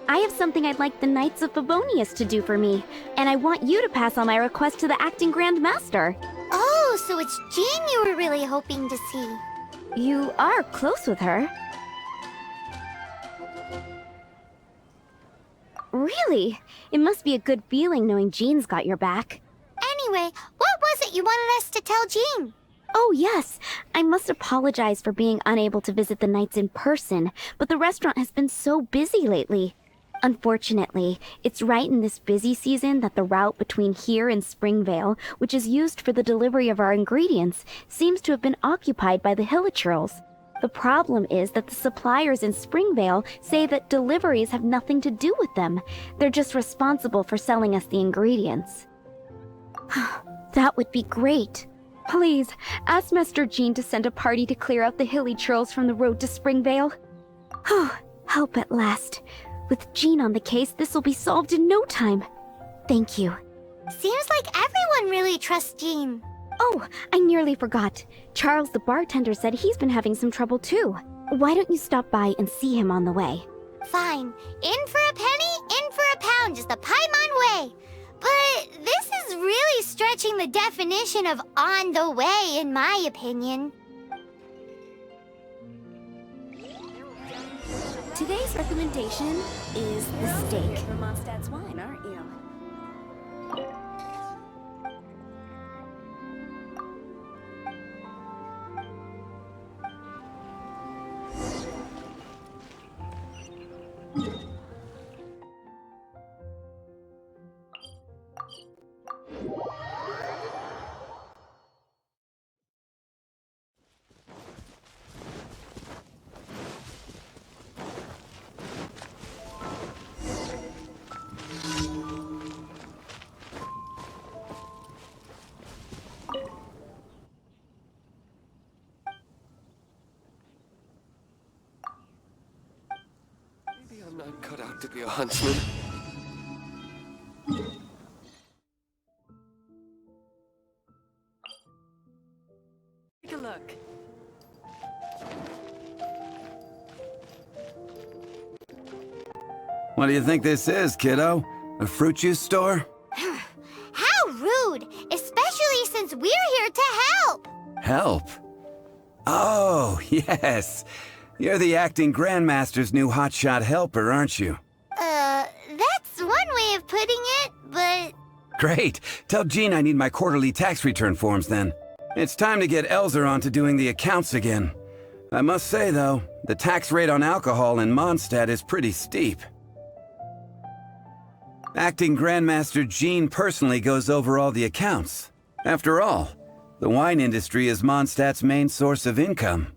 I have something I'd like the Knights of Favonius to do for me, and I want you to pass on my request to the acting Grand Master. Oh, so it's Jean you were really hoping to see. You are close with her. Really? It must be a good feeling knowing Jean's got your back. Anyway, what was it you wanted us to tell Jean? Oh, yes. I must apologize for being unable to visit the Knights in person, but the restaurant has been so busy lately. Unfortunately, it's right in this busy season that the route between here and Springvale, which is used for the delivery of our ingredients, seems to have been occupied by the Hilichurls. The problem is that the suppliers in Springvale say that deliveries have nothing to do with them. They're just responsible for selling us the ingredients. That would be great. Please, ask Master Jean to send a party to clear out the Hilichurls from the road to Springvale. Help at last. With Jean on the case, this will be solved in no time. Thank you. Seems like everyone really trusts Jean. Oh, I nearly forgot. Charles the bartender said he's been having some trouble too. Why don't you stop by and see him on the way? Fine. In for a penny, in for a pound is the Paimon way. But this is really stretching the definition of on the way, in my opinion. Today's recommendation is the steak. For Mondstadt's wine, aren't you? I'm not cut out to be a huntsman. Take a look. What do you think this is, kiddo? A fruit juice store? How rude! Especially since we're here to help! Help? Oh, yes. You're the acting Grandmaster's new hotshot helper, aren't you? That's one way of putting it, but... Great. Tell Jean I need my quarterly tax return forms then. It's time to get Elzer on to doing the accounts again. I must say, though, the tax rate on alcohol in Mondstadt is pretty steep. Acting Grandmaster Jean personally goes over all the accounts. After all, the wine industry is Mondstadt's main source of income.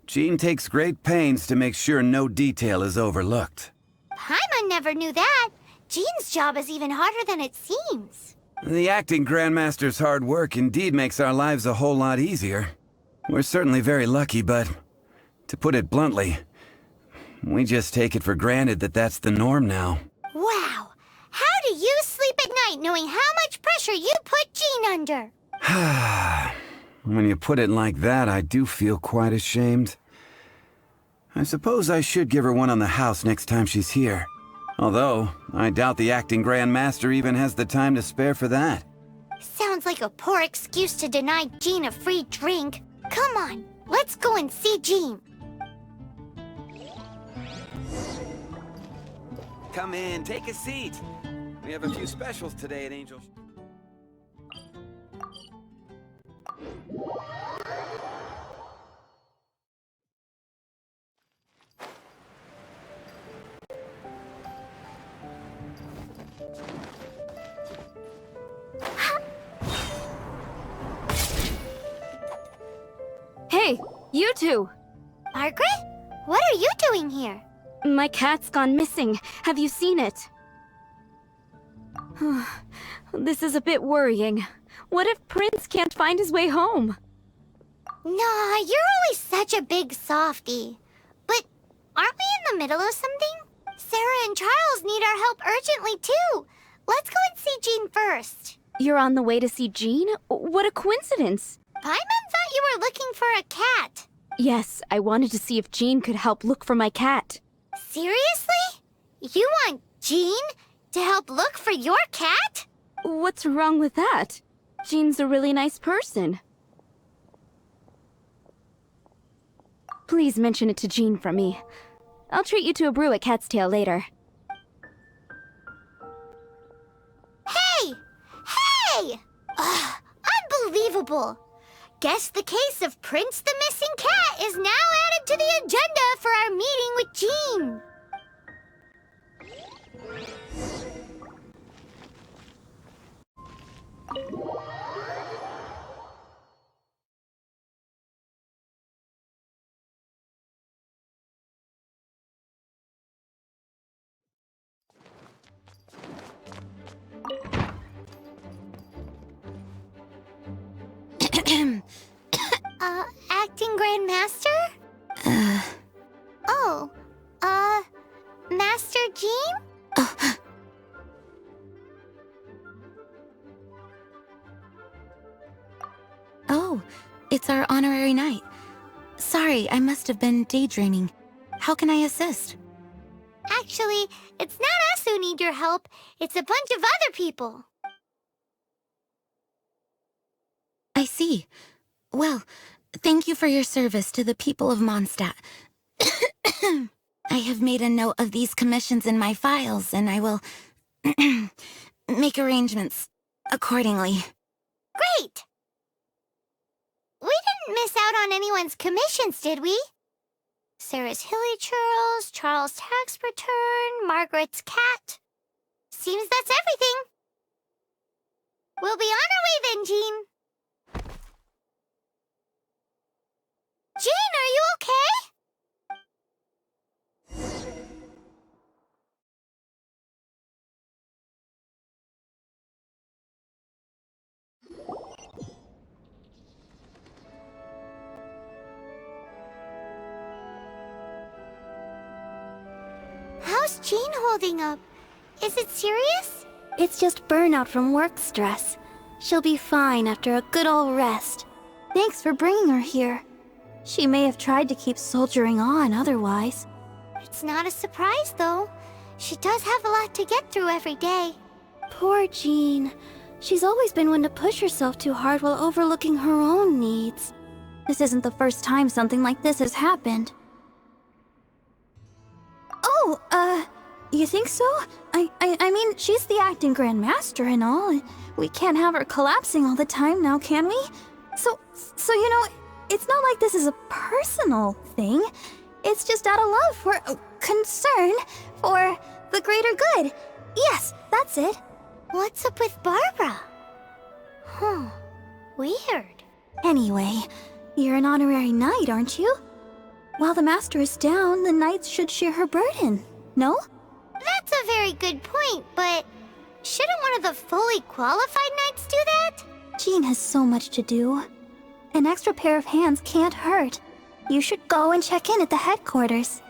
Jean takes great pains to make sure no detail is overlooked. Paimon never knew that. Jean's job is even harder than it seems. The acting Grandmaster's hard work indeed makes our lives a whole lot easier. We're certainly very lucky, but to put it bluntly, we just take it for granted that that's the norm now. Wow. How do you sleep at night knowing how much pressure you put Jean under? When you put it like that, I do feel quite ashamed. I suppose I should give her one on the house next time she's here. Although, I doubt the acting Grandmaster even has the time to spare for that. Sounds like a poor excuse to deny Jean a free drink. Come on, let's go and see Jean. Come in, take a seat. We have a few specials today at Angel. Hey, you two! Margaret? What are you doing here? My cat's gone missing. Have you seen it? This is a bit worrying. What if Prince can't find his way home? Nah, you're always such a big softie. But aren't we in the middle of something? Sarah and Charles need our help urgently, too. Let's go and see Jean first. You're on the way to see Jean? What a coincidence! Paimon thought you were looking for a cat. Yes, I wanted to see if Jean could help look for my cat. Seriously? You want Jean to help look for your cat? What's wrong with that? Jean's a really nice person. Please mention it to Jean from me. I'll treat you to a brew at Cat's Tail later. Hey! Hey! Ugh, unbelievable! Guess the case of Prince the Missing Cat is now added to the agenda for our meeting with Jean. Acting Grand Master? Oh, Master Jean? Oh, it's our honorary knight. Sorry, I must have been daydreaming. How can I assist? Actually, it's not us who need your help. It's a bunch of other people. I see. Well, thank you for your service to the people of Mondstadt. I have made a note of these commissions in my files, and I will make arrangements accordingly. Great! We didn't miss out on anyone's commissions, did we? Sarah's Hilly Churls, Charles' tax return, Margaret's cat. Seems that's everything. We'll be on our way then, Jean. Jean, are you okay? How's Jean holding up? Is it serious? It's just burnout from work stress. She'll be fine after a good old rest. Thanks for bringing her here. She may have tried to keep soldiering on otherwise. It's not a surprise, though. She does have a lot to get through every day. Poor Jean. She's always been one to push herself too hard while overlooking her own needs. This isn't the first time something like this has happened. Oh, you think so? I mean, she's the acting Grand Master and all. We can't have her collapsing all the time now, can we? So you know, it's not like this is a personal thing. It's just out of love for concern for the greater good. Yes, that's it. What's up with Barbara? Huh. Weird. Anyway, you're an honorary knight, aren't you? While the master is down, the knights should share her burden, no? That's a very good point, but shouldn't one of the fully qualified knights do that? Jean has so much to do. An extra pair of hands can't hurt. You should go and check in at the headquarters.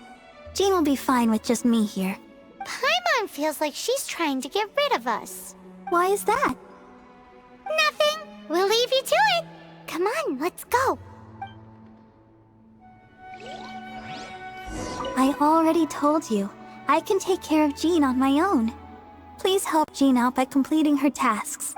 Jean will be fine with just me here. Paimon feels like she's trying to get rid of us. Why is that? Nothing. We'll leave you to it. Come on, let's go. I already told you. I can take care of Jean on my own. Please help Jean out by completing her tasks.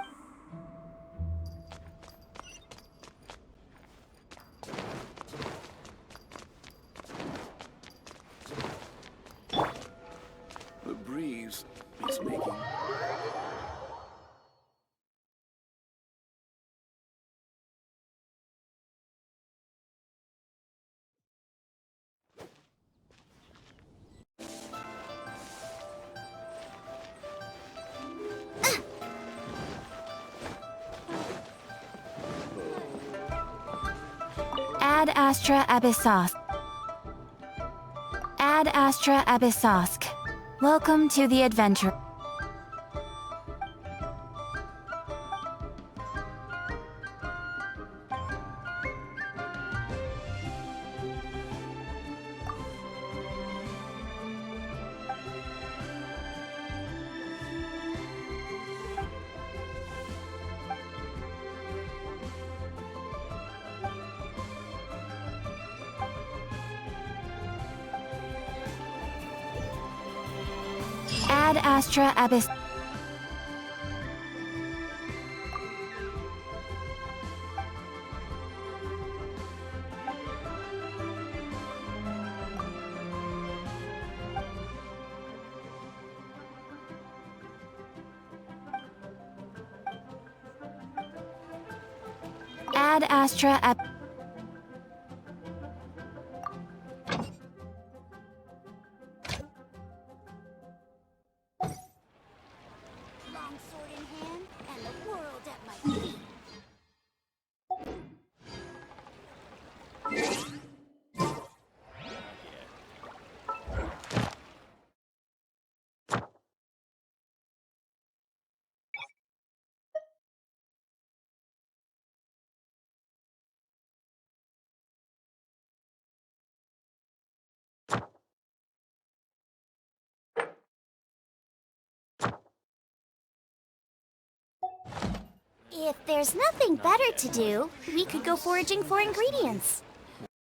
The breeze is making. Ad Astra Abyssosk. Ad Astra Abyssosk. Welcome to the adventure. Ad Astra Abyss. Ad Astra Ab. Longsword in hand and the world at my feet. If there's nothing better to do, we could go foraging for ingredients.